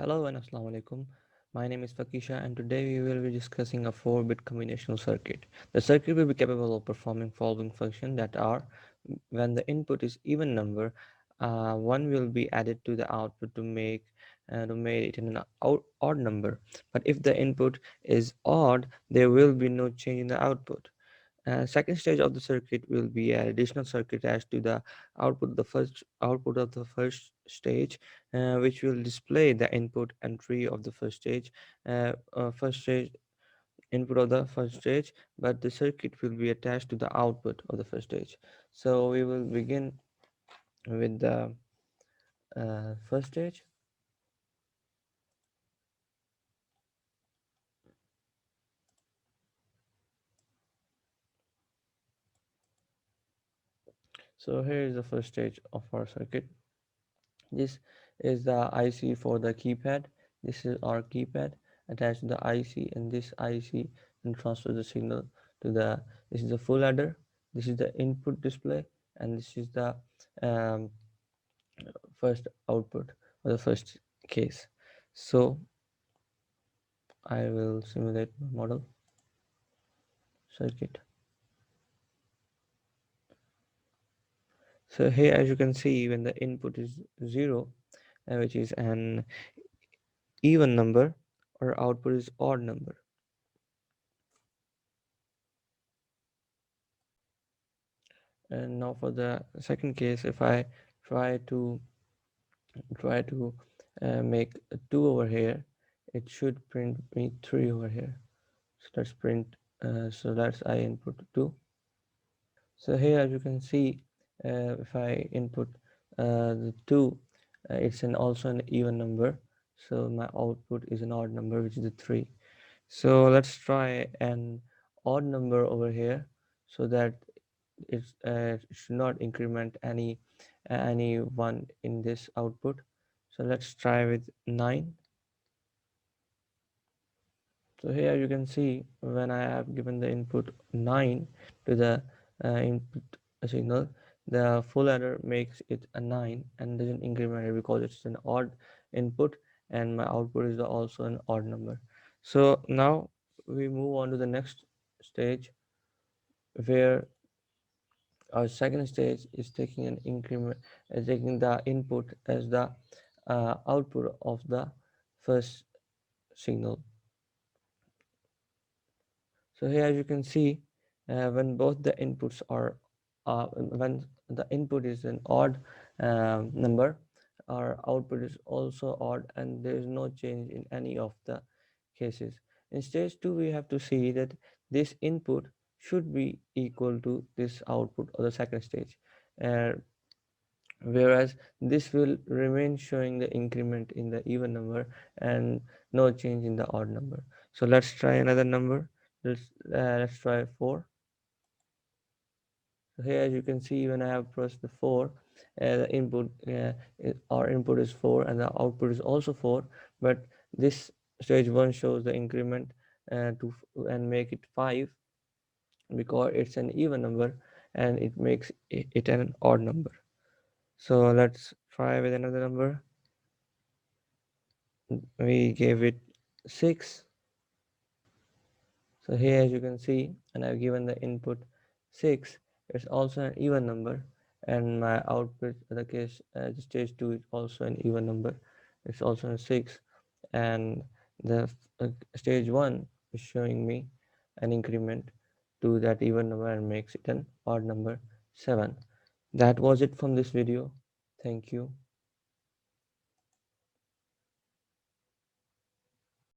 Hello and Assalamu alaikum. My name is Fakisha and today we will be discussing a 4-bit combinational circuit. The circuit will be capable of performing following functions that are when the input is even number, one will be added to the output to make it an odd number. But if the input is odd, there will be no change in the output. Second stage of the circuit will be an additional circuit attached to the output of the first stage, which will display the input entry of the first stage input of the first stage, but the circuit will be attached to the output of the first stage. So we will begin with the first stage. So here is the first stage of our circuit. This is the IC for the keypad. This is our keypad attached to the IC, and this IC and transfer the signal to the. This is the full adder. This is the input display, and this is the um, first output or the first case. So I will simulate my model circuit. So here, as you can see, when the input is zero, which is an even number, or output is odd number. And now for the second case, if I try to make a 2 over here, it should print me 3 over here. So let's print, so that's I input 2. So here, as you can see, if I input the 2, it's also an even number, so my output is an odd number, which is the 3. So let's try an odd number over here, so that it should not increment any one in this output. So let's try with 9. So here you can see, when I have given the input 9 to the input signal, the full adder makes it a 9 and doesn't increment it because it's an odd input, and my output is also an odd number. So now we move on to the next stage, where our second stage is taking an increment, taking the input as the output of the first signal. So here, as you can see, when both the inputs are when the input is an odd number, our output is also odd, and there is no change in any of the cases. In stage 2, we have to see that this input should be equal to this output of the second stage, uh, whereas this will remain showing the increment in the even number and no change in the odd number. So let's try another number. Let's try 4. So here, as you can see, when I have pressed the 4, the input our input is 4 and the output is also 4, but this stage 1 shows the increment and make it 5, because it's an even number, and it makes it an odd number. So let's try with another number. We gave it 6. So here, as you can see, and I've given the input 6, it's also an even number, and my output, in the case the stage 2, is also an even number, it's also a 6, and the stage 1 is showing me an increment to that even number and makes it an odd number, 7. That was it from this video. Thank you.